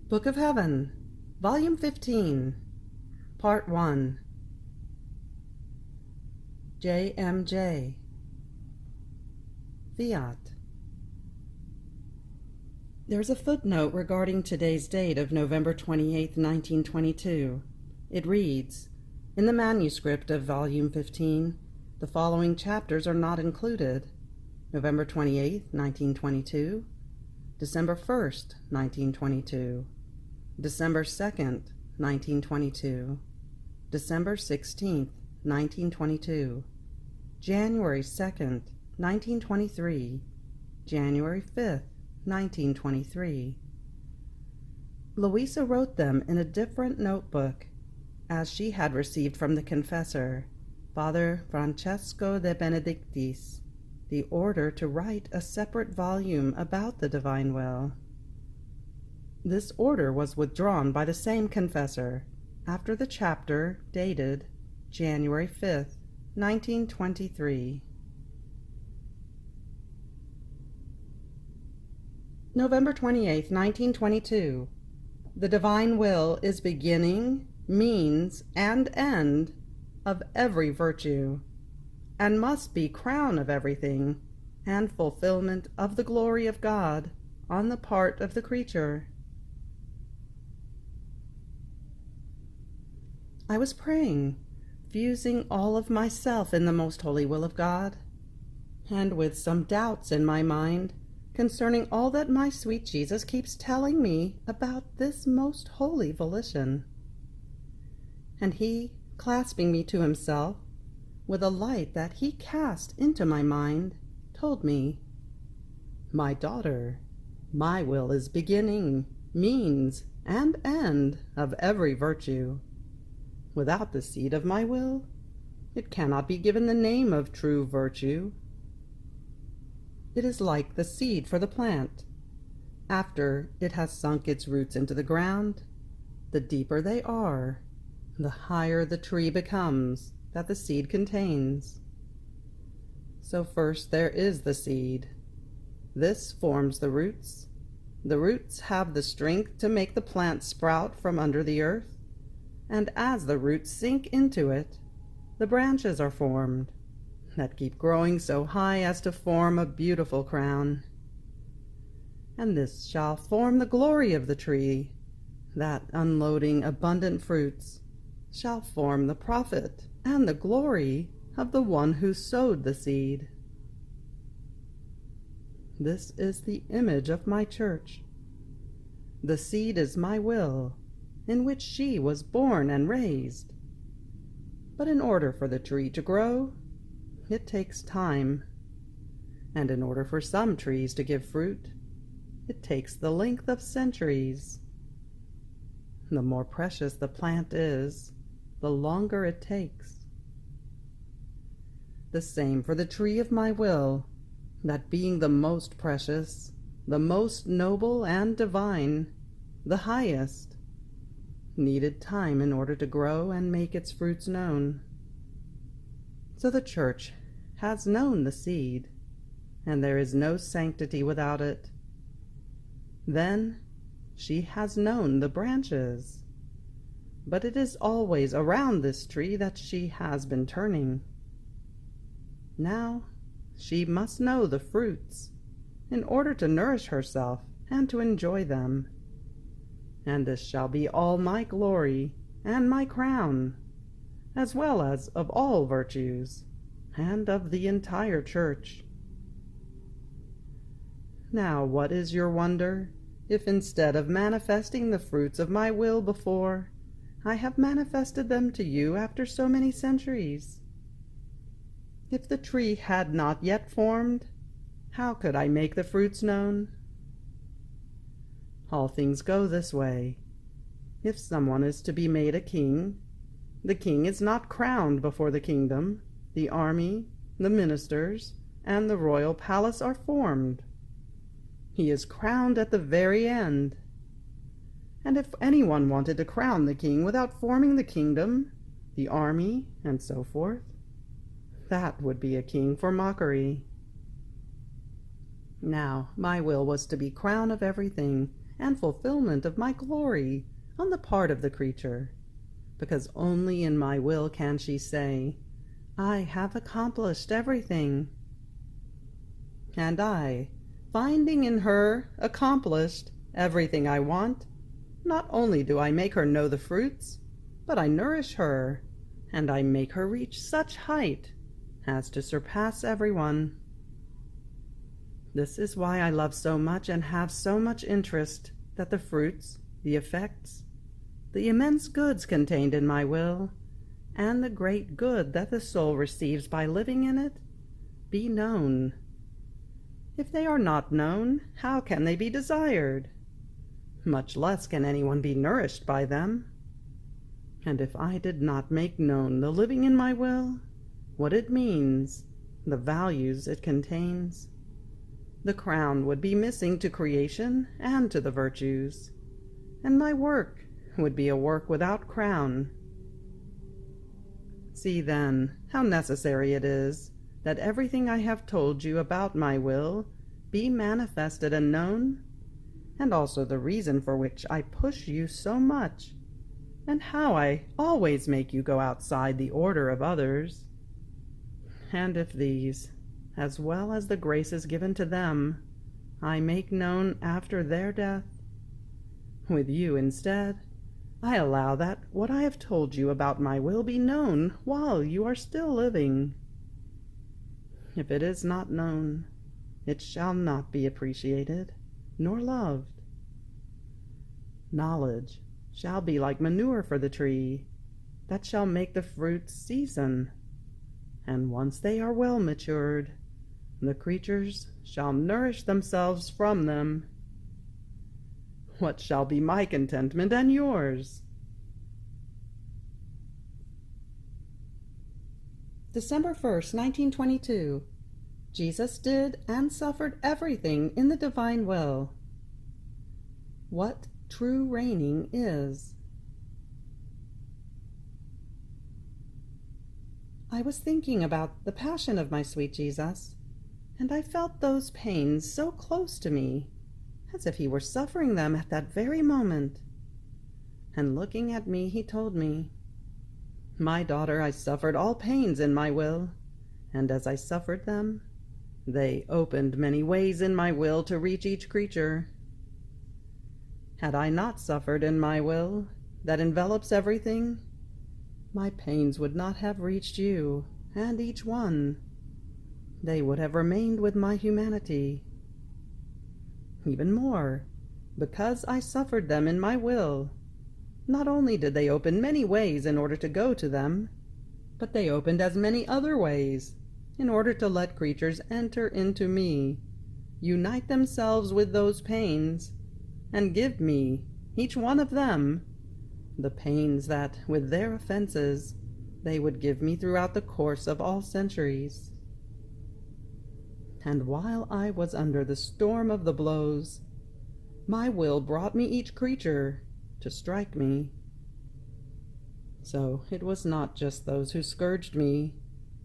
Book of Heaven, Volume 15, Part 1. JMJ. Fiat. There's a footnote regarding today's date of November 28, 1922. It reads, "In the manuscript of Volume 15, the following chapters are not included. November 28, 1922, December 1st, 1922, December 2nd, 1922, December 16th, 1922, January 2nd, 1923, January 5th, 1923. Luisa wrote them in a different notebook, as she had received from the confessor, Father Francesco de Benedictis, the order to write a separate volume about the divine will. This order was withdrawn by the same confessor after the chapter dated January 5th, 1923. November 28th, 1922. The divine will is beginning, means, and end of every virtue, and must be crown of everything, and fulfillment of the glory of God on the part of the creature. I was praying, fusing all of myself in the most holy will of God, and with some doubts in my mind concerning all that my sweet Jesus keeps telling me about this most holy volition. And he, clasping me to himself, with a light that he cast into my mind, told me, "My daughter, my will is beginning, means, and end of every virtue. Without the seed of my will, it cannot be given the name of true virtue. It is like the seed for the plant. After it has sunk its roots into the ground, the deeper they are, the higher the tree becomes that the seed contains. So first there is the seed. This forms the roots. The roots have the strength to make the plant sprout from under the earth, and as the roots sink into it, the branches are formed that keep growing so high as to form a beautiful crown. And this shall form the glory of the tree, that, unloading abundant fruits, shall form the profit and the glory of the one who sowed the seed. This is the image of my church. The seed is my will, in which she was born and raised. But in order for the tree to grow, it takes time, and in order for some trees to give fruit, it takes the length of centuries. The more precious the plant is, the longer it takes. The same for the tree of my will, that being the most precious, the most noble and divine, the highest, needed time in order to grow and make its fruits known. So the Church has known the seed, and there is no sanctity without it. Then she has known the branches, but it is always around this tree that she has been turning. Now she must know the fruits in order to nourish herself and to enjoy them. And this shall be all my glory and my crown, as well as of all virtues, and of the entire church. Now what is your wonder, if instead of manifesting the fruits of my will before, I have manifested them to you after so many centuries? If the tree had not yet formed, how could I make the fruits known? All things go this way. If someone is to be made a king, the king is not crowned before the kingdom, the army, the ministers, and the royal palace are formed. He is crowned at the very end. And if anyone wanted to crown the king without forming the kingdom, the army, and so forth, that would be a king for mockery. Now my will was to be crown of everything, and fulfillment of my glory on the part of the creature, because only in my will can she say, I have accomplished everything. And I, finding in her accomplished everything I want, not only do I make her know the fruits, but I nourish her, and I make her reach such height as to surpass everyone. This is why I love so much and have so much interest that the fruits, the effects, the immense goods contained in my will, and the great good that the soul receives by living in it, be known. If they are not known, how can they be desired? Much less can anyone be nourished by them. And if I did not make known the living in my will, what it means, the values it contains, the crown would be missing to creation and to the virtues, and my work would be a work without crown. See, then, how necessary it is that everything I have told you about my will be manifested and known, and also the reason for which I push you so much, and how I always make you go outside the order of others. And if these, as well as the graces given to them, I make known after their death, with you instead, I allow that what I have told you about my will be known while you are still living. If it is not known, it shall not be appreciated, nor loved. Knowledge shall be like manure for the tree, that shall make the fruits season, and once they are well matured, the creatures shall nourish themselves from them. What shall be my contentment and yours? December 1st, 1922. Jesus did and suffered everything in the divine will. What true reigning is. I was thinking about the passion of my sweet Jesus, and I felt those pains so close to me, as if he were suffering them at that very moment. And looking at me, he told me, My daughter, I suffered all pains in my will, and as I suffered them, they opened many ways in my will to reach each creature. Had I not suffered in my will, that envelops everything, my pains would not have reached you and each one. They would have remained with my humanity. Even more, because I suffered them in my will, not only did they open many ways in order to go to them, but they opened as many other ways in order to let creatures enter into me, unite themselves with those pains, and give me, each one of them, the pains that, with their offenses, they would give me throughout the course of all centuries. And while I was under the storm of the blows, my will brought me each creature to strike me. So it was not just those who scourged me,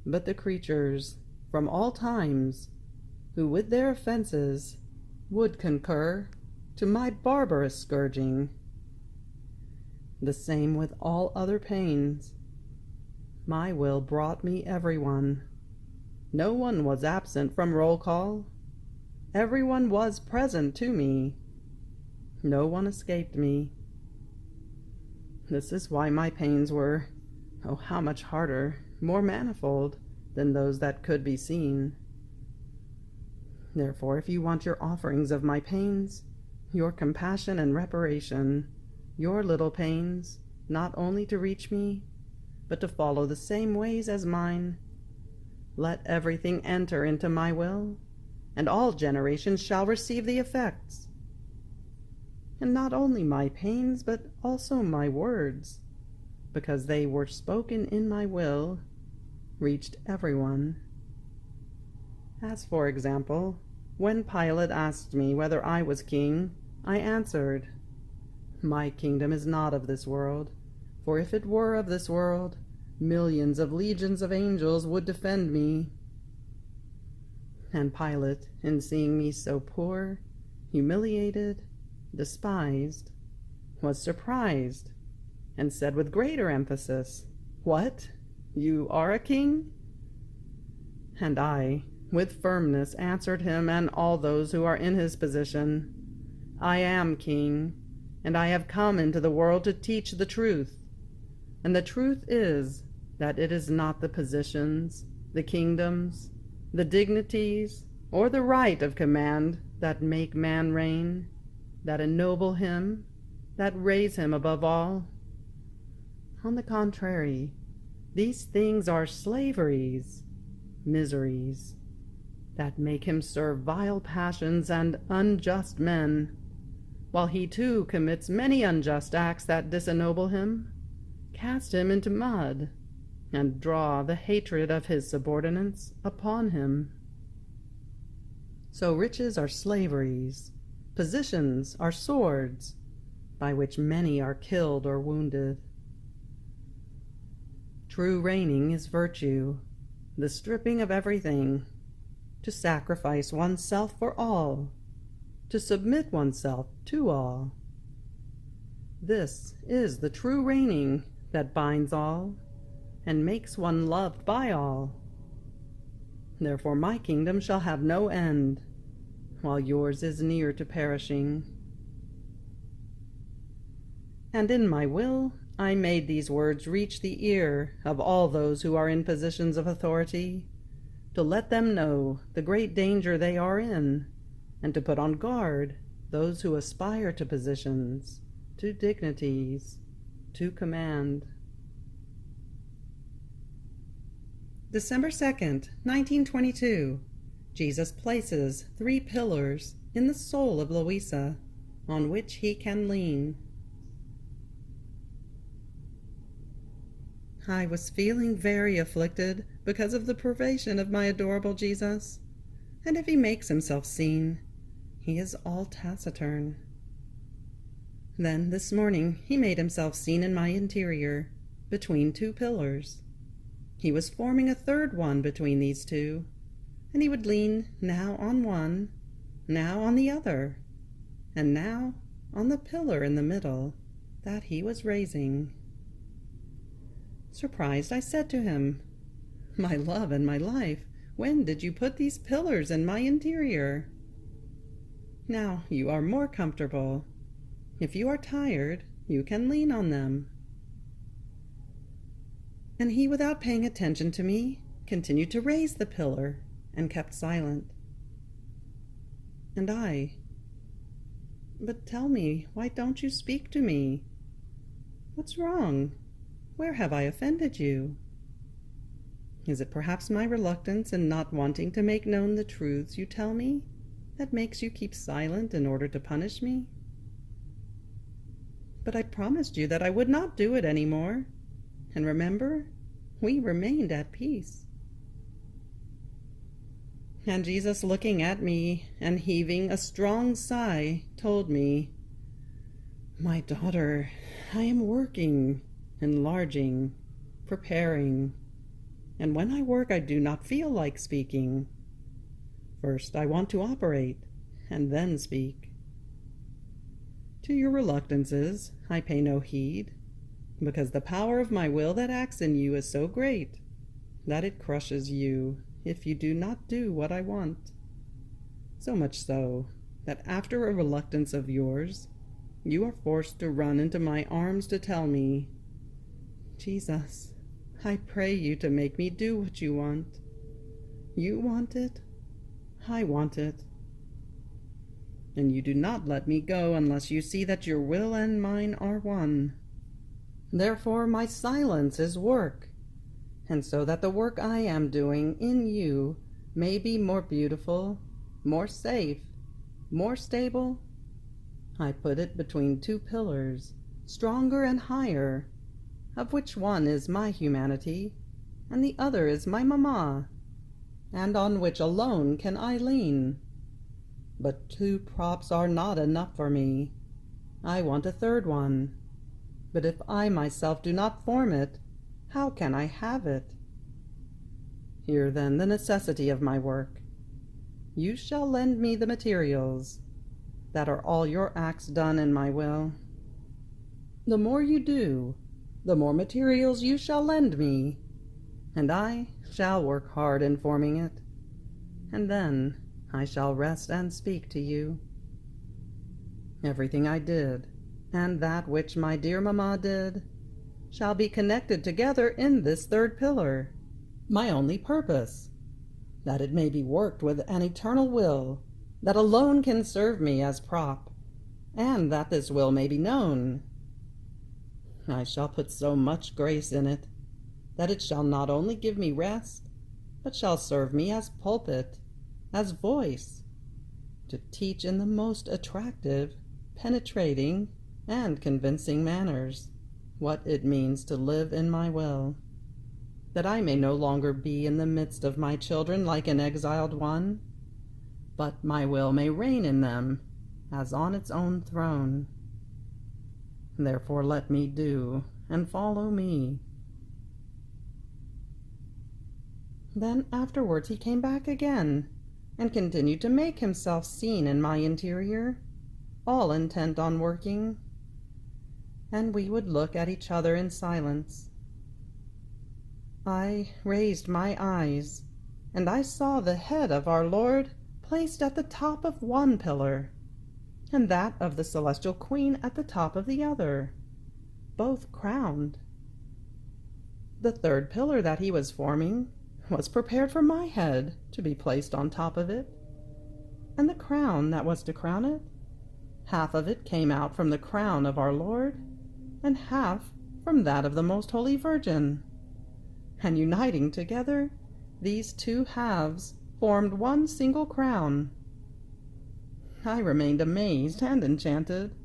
but the creatures from all times, who with their offenses would concur to my barbarous scourging. The same with all other pains. My will brought me everyone. No one was absent from roll call. Everyone was present to me. No one escaped me. This is why my pains were, oh, how much harder, more manifold than those that could be seen. Therefore, if you want your offerings of my pains, your compassion and reparation, your little pains, not only to reach me, but to follow the same ways as mine, let everything enter into my will, and all generations shall receive the effects. And not only my pains, but also my words, because they were spoken in my will, reached everyone. As for example, when Pilate asked me whether I was king, I answered, My kingdom is not of this world, for if it were of this world, millions of legions of angels would defend me. And Pilate, in seeing me so poor, humiliated, despised, was surprised, and said with greater emphasis, "What? You are a king?" And I, with firmness, answered him and all those who are in his position, "I am king, and I have come into the world to teach the truth. And the truth is that it is not the positions, the kingdoms, the dignities, or the right of command that make man reign, that ennoble him, that raise him above all. On the contrary, these things are slaveries, miseries, that make him serve vile passions and unjust men, while he too commits many unjust acts that disennoble him, cast him into mud, and draw the hatred of his subordinates upon him. So riches are slaveries, positions are swords, by which many are killed or wounded. True reigning is virtue, the stripping of everything, to sacrifice oneself for all, to submit oneself to all. This is the true reigning that binds all and makes one loved by all. Therefore my kingdom shall have no end, while yours is near to perishing. And in my will I made these words reach the ear of all those who are in positions of authority, to let them know the great danger they are in, and to put on guard those who aspire to positions, to dignities, to command. December 2nd, 1922. Jesus places 3 pillars in the soul of Luisa, on which he can lean. I was feeling very afflicted because of the privation of my adorable Jesus, and if he makes himself seen, he is all taciturn. Then this morning he made himself seen in my interior, between 2 pillars. He was forming a 3rd one between these 2, and he would lean now on one, now on the other, and now on the pillar in the middle that he was raising. Surprised, I said to him, "My love and my life, when did you put these pillars in my interior? Now you are more comfortable. If you are tired, you can lean on them." And he, without paying attention to me, continued to raise the pillar and kept silent. And I, "But tell me, why don't you speak to me? What's wrong? Where have I offended you? Is it perhaps my reluctance in not wanting to make known the truths you tell me that makes you keep silent in order to punish me? But I promised you that I would not do it any more. And remember, we remained at peace." And Jesus, looking at me and heaving a strong sigh, told me, "My daughter, I am working, enlarging, preparing, and when I work I do not feel like speaking. First I want to operate, and then speak. To your reluctances I pay no heed, because the power of my will that acts in you is so great that it crushes you if you do not do what I want. So much so that after a reluctance of yours, you are forced to run into my arms to tell me, 'Jesus, I pray you to make me do what you want. You want it, I want it.' And you do not let me go unless you see that your will and mine are one. Therefore my silence is work, and so that the work I am doing in you may be more beautiful, more safe, more stable, I put it between 2 pillars, stronger and higher, of which one is my humanity, and the other is my mamma, and on which alone can I lean. But 2 props are not enough for me. I want a 3rd one. But if I myself do not form it, how can I have it? Hear then the necessity of my work. You shall lend me the materials. that are all your acts done in my will. The more you do, the more materials you shall lend me, and I shall work hard in forming it, and then I shall rest and speak to you. Everything I did, and that which my dear mamma did, shall be connected together in this third pillar, my only purpose, that it may be worked with an eternal will that alone can serve me as prop, and that this will may be known. I shall put so much grace in it, that it shall not only give me rest, but shall serve me as pulpit, as voice, to teach in the most attractive, penetrating, and convincing manners what it means to live in my will, that I may no longer be in the midst of my children like an exiled one, but my will may reign in them as on its own throne. Therefore let me do, and follow me. Then afterwards he came back again, and continued to make himself seen in my interior, all intent on working, and we would look at each other in silence. I raised my eyes, and I saw the head of our Lord placed at the top of one pillar, and that of the celestial queen at the top of the other, both crowned. The third pillar that he was forming was prepared for my head to be placed on top of it, and the crown that was to crown it, half of it came out from the crown of our Lord, and half from that of the Most Holy Virgin, and uniting together, these two halves formed one single crown. I remained amazed and enchanted,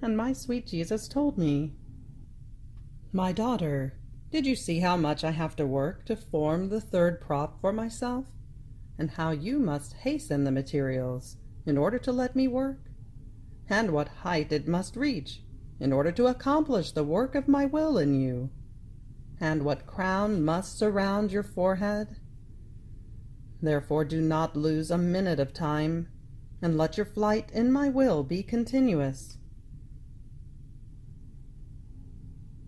and my sweet Jesus told me, "My daughter, did you see how much I have to work to form the third prop for myself, and how you must hasten the materials in order to let me work, and what height it must reach in order to accomplish the work of my will in you, and what crown must surround your forehead? Therefore do not lose a minute of time, and let your flight in my will be continuous."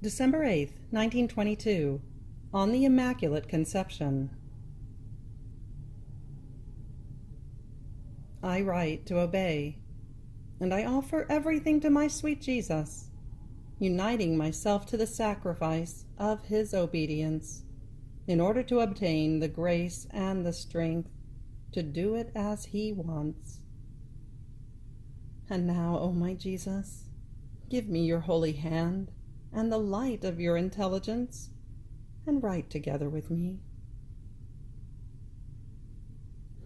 December 8th, 1922, on the Immaculate Conception. I write to obey, and I offer everything to my sweet Jesus, uniting myself to the sacrifice of his obedience, in order to obtain the grace and the strength to do it as he wants. And now, O my Jesus, give me your holy hand and the light of your intelligence, and write together with me.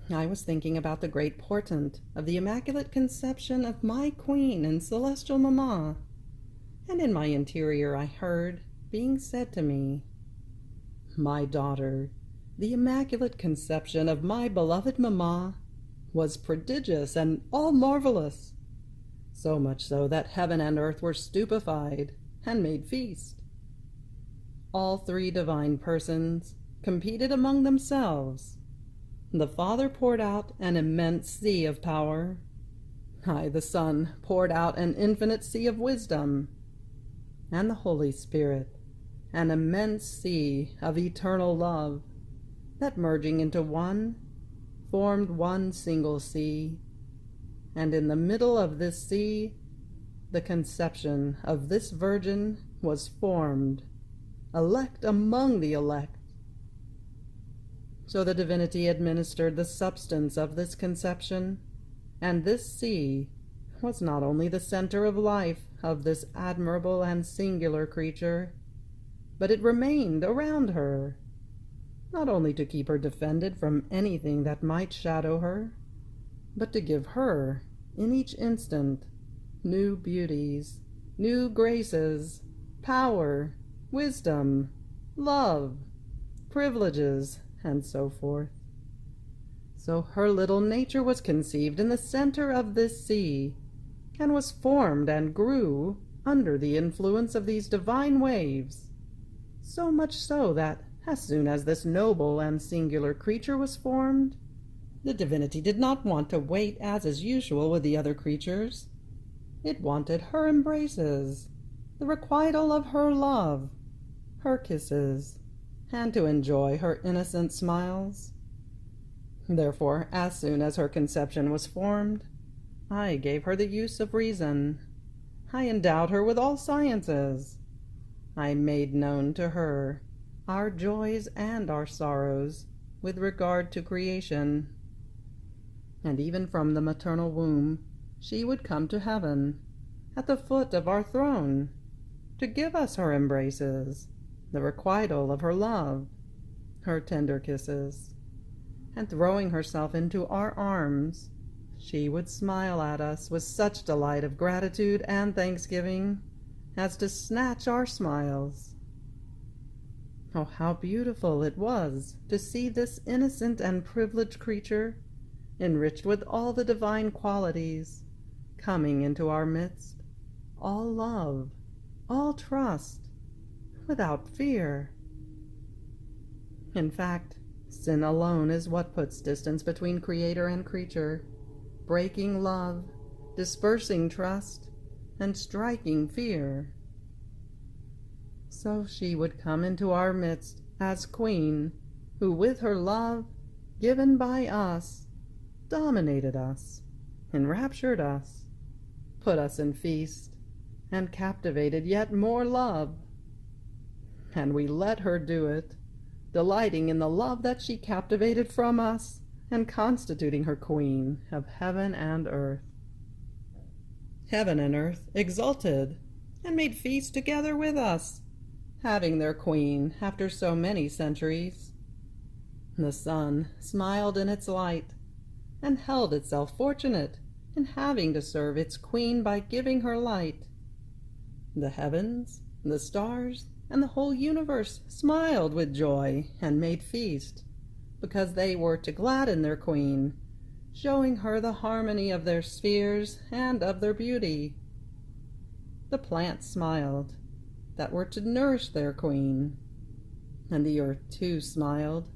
I was thinking about the great portent of the Immaculate Conception of my Queen and Celestial Mamma, and in my interior I heard being said to me, "My daughter, the Immaculate Conception of my beloved Mamma was prodigious and all marvelous, so much so that heaven and earth were stupefied and made feast. All three divine persons competed among themselves. The Father poured out an immense sea of power. I, the Son, poured out an infinite sea of wisdom, and the Holy Spirit an immense sea of eternal love, that merging into one, formed one single sea, and in the middle of this sea, the conception of this Virgin was formed, elect among the elect. So the divinity administered the substance of this conception, and this sea was not only the center of life of this admirable and singular creature, but it remained around her, not only to keep her defended from anything that might shadow her, but to give her, in each instant, new beauties, new graces, power, wisdom, love, privileges, and so forth. So her little nature was conceived in the center of this sea, and was formed and grew under the influence of these divine waves, so much so that, as soon as this noble and singular creature was formed, The divinity did not want to wait as is usual with the other creatures. It wanted her embraces, the requital of her love, her kisses, and to enjoy her innocent smiles. Therefore, as soon as her conception was formed, I gave her the use of reason. I endowed her with all sciences. I made known to her our joys and our sorrows with regard to creation. And even from the maternal womb she would come to heaven, at the foot of our throne, to give us her embraces, the requital of her love, her tender kisses, and throwing herself into our arms, she would smile at us with such delight of gratitude and thanksgiving as to snatch our smiles. Oh, how beautiful it was to see this innocent and privileged creature, enriched with all the divine qualities, coming into our midst, all love, all trust, without fear. In fact, sin alone is what puts distance between Creator and creature, breaking love, dispersing trust, and striking fear. So she would come into our midst as Queen, who with her love, given by us, dominated us, enraptured us, put us in feast, and captivated yet more love. And we let her do it, delighting in the love that she captivated from us, and constituting her queen of heaven and earth. Heaven and earth exulted, and made feast together with us, having their queen after so many centuries. The sun smiled in its light, and held itself fortunate in having to serve its queen by giving her light. The heavens, the stars, and the whole universe smiled with joy and made feast, because they were to gladden their queen, showing her the harmony of their spheres and of their beauty. The plants smiled, that were to nourish their queen, and the earth too smiled,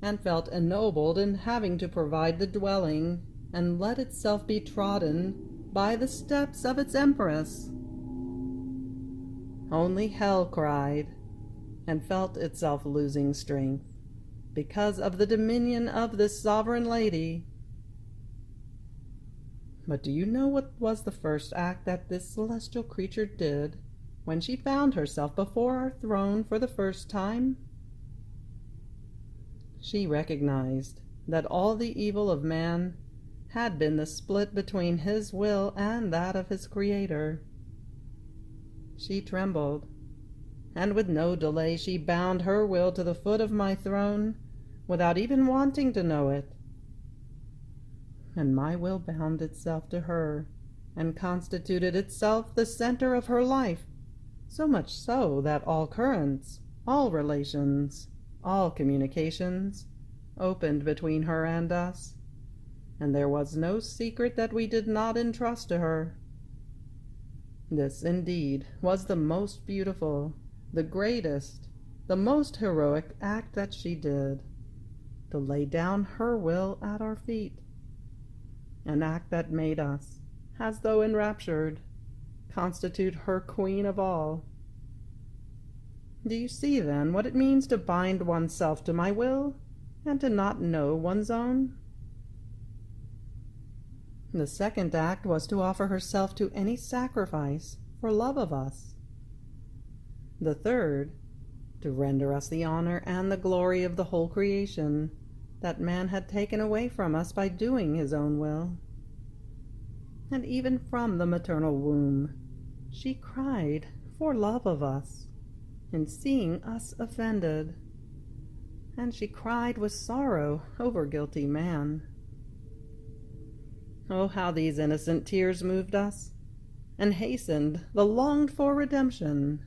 and felt ennobled in having to provide the dwelling, and let itself be trodden by the steps of its empress. Only hell cried, and felt itself losing strength, because of the dominion of this sovereign lady. But do you know what was the first act that this celestial creature did when she found herself before our throne for the first time? She recognized that all the evil of man had been the split between his will and that of his Creator. She trembled, and with no delay she bound her will to the foot of my throne, without even wanting to know it. And my will bound itself to her, and constituted itself the center of her life, so much so that all currents, all relations, all communications, opened between her and us, and there was no secret that we did not entrust to her. This, indeed, was the most beautiful, the greatest, the most heroic act that she did, to lay down her will at our feet, an act that made us, as though enraptured, constitute her queen of all. Do you see, then, what it means to bind oneself to my will, and to not know one's own? The second act was to offer herself to any sacrifice for love of us. The third, to render us the honor and the glory of the whole creation that man had taken away from us by doing his own will. And even from the maternal womb, she cried for love of us, in seeing us offended, and she cried with sorrow over guilty man. Oh, how these innocent tears moved us, and hastened the longed-for redemption.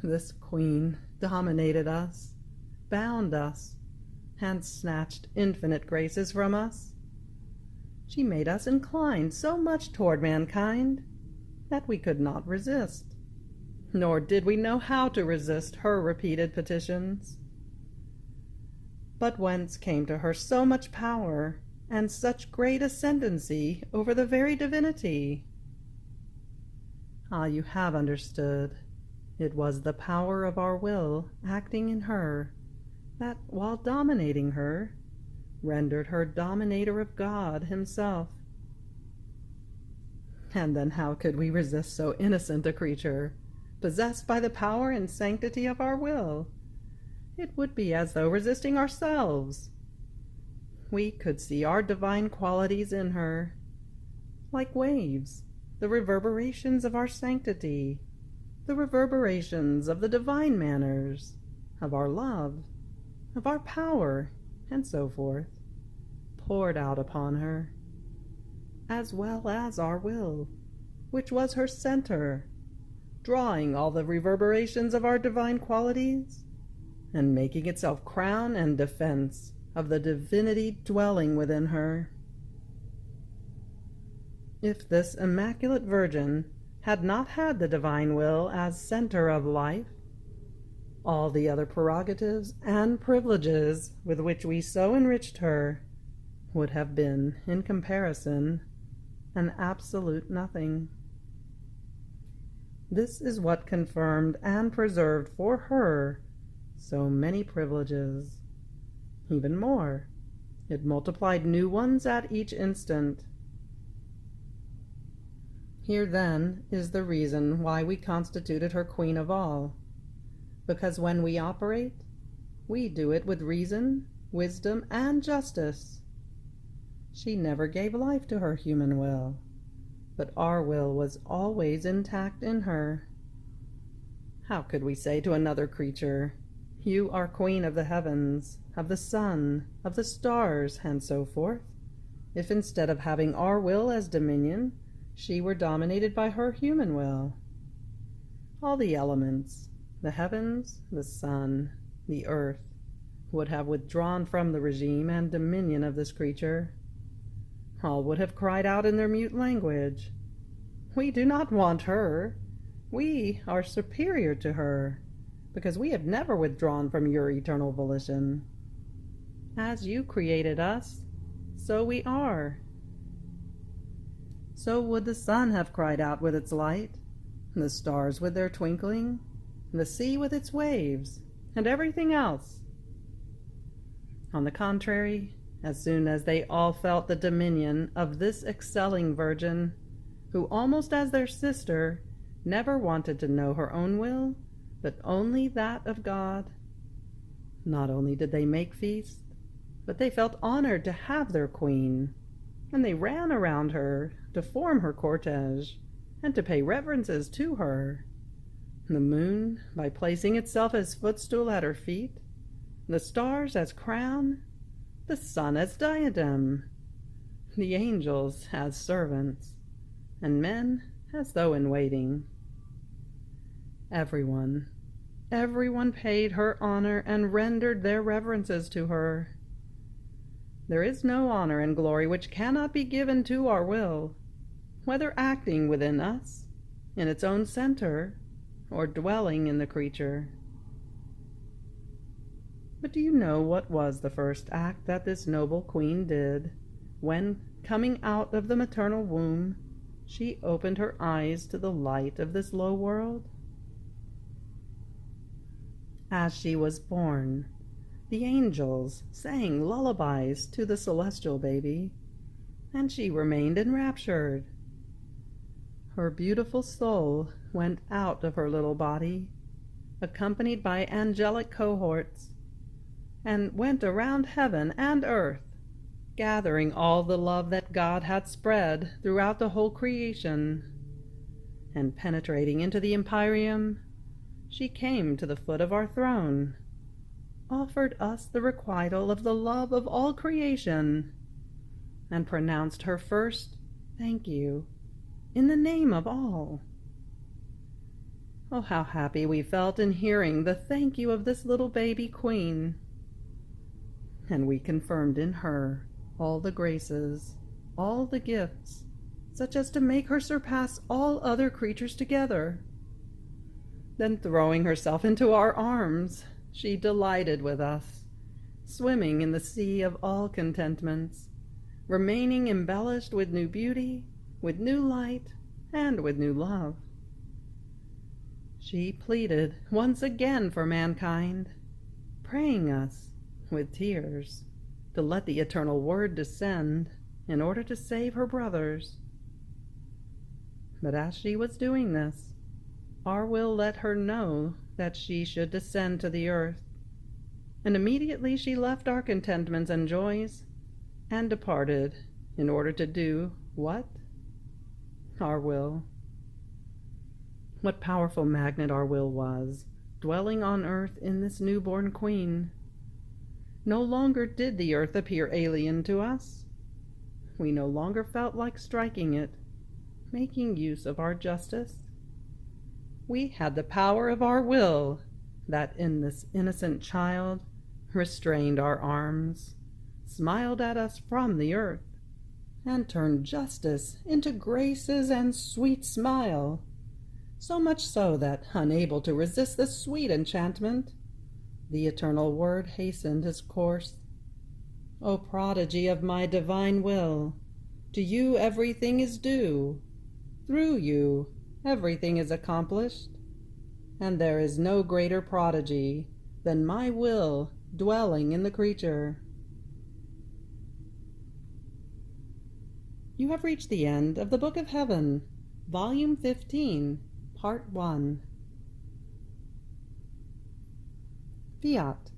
This queen dominated us, bound us, and snatched infinite graces from us. She made us inclined so much toward mankind that we could not resist, nor did we know how to resist her repeated petitions. But whence came to her so much power, and such great ascendancy over the very divinity? Ah, you have understood. It was the power of our will acting in her, that, while dominating her, rendered her dominator of God himself. And then how could we resist so innocent a creature, possessed by the power and sanctity of our will? It would be as though resisting ourselves. We could see our divine qualities in her, like waves, the reverberations of our sanctity, the reverberations of the divine manners, of our love, of our power, and so forth, poured out upon her, as well as our will, which was her center, drawing all the reverberations of our divine qualities, and making itself crown and defense of the divinity dwelling within her. If this Immaculate Virgin had not had the divine will as center of life, all the other prerogatives and privileges with which we so enriched her would have been, in comparison, an absolute nothing. This is what confirmed and preserved for her so many privileges. Even more, it multiplied new ones at each instant. Here, then, is the reason why we constituted her queen of all, because when we operate, we do it with reason, wisdom, and justice. She never gave life to her human will, but our will was always intact in her. How could we say to another creature, "You are queen of the heavens, of the sun, of the stars, and so forth," if instead of having our will as dominion, she were dominated by her human will? All the elements, the heavens, the sun, the earth, would have withdrawn from the regime and dominion of this creature. All would have cried out in their mute language, "We do not want her. We are superior to her, because we have never withdrawn from your eternal volition. As you created us, so we are." So would the sun have cried out with its light, the stars with their twinkling, the sea with its waves, and everything else. On the contrary, as soon as they all felt the dominion of this excelling Virgin, who, almost as their sister, never wanted to know her own will, but only that of God, not only did they make feast, but they felt honored to have their queen, and they ran around her to form her cortege, and to pay reverences to her. The moon, by placing itself as footstool at her feet, the stars as crown, the sun as diadem, the angels as servants, and men as though in waiting. Everyone paid her honor and rendered their reverences to her. There is no honor and glory which cannot be given to our will, whether acting within us, in its own center, or dwelling in the creature. But do you know what was the first act that this noble queen did, when, coming out of the maternal womb, she opened her eyes to the light of this low world? As she was born, the angels sang lullabies to the celestial baby, and she remained enraptured. Her beautiful soul went out of her little body, accompanied by angelic cohorts, and went around heaven and earth, gathering all the love that God had spread throughout the whole creation. And penetrating into the empyrean, she came to the foot of our throne, offered us the requital of the love of all creation, and pronounced her first thank you in the name of all. Oh, how happy we felt in hearing the thank you of this little baby queen. And we confirmed in her all the graces, all the gifts, such as to make her surpass all other creatures together. Then, throwing herself into our arms, she delighted with us, swimming in the sea of all contentments, remaining embellished with new beauty, with new light, and with new love. She pleaded once again for mankind, praying us, with tears, to let the eternal Word descend in order to save her brothers. But as she was doing this, our will let her know that she should descend to the earth, and immediately she left our contentments and joys, and departed in order to do what? Our will. What powerful magnet our will was, dwelling on earth in this newborn queen. No longer did the earth appear alien to us. We no longer felt like striking it, making use of our justice. We had the power of our will, that in this innocent child restrained our arms, smiled at us from the earth, and turned justice into graces and sweet smile, so much so that, unable to resist this sweet enchantment, the eternal Word hastened his course. O prodigy of my divine will, to you everything is due. Through you everything is accomplished, and there is no greater prodigy than my will dwelling in the creature. You have reached the end of the Book of Heaven, Volume 15, Part 1. Fiat.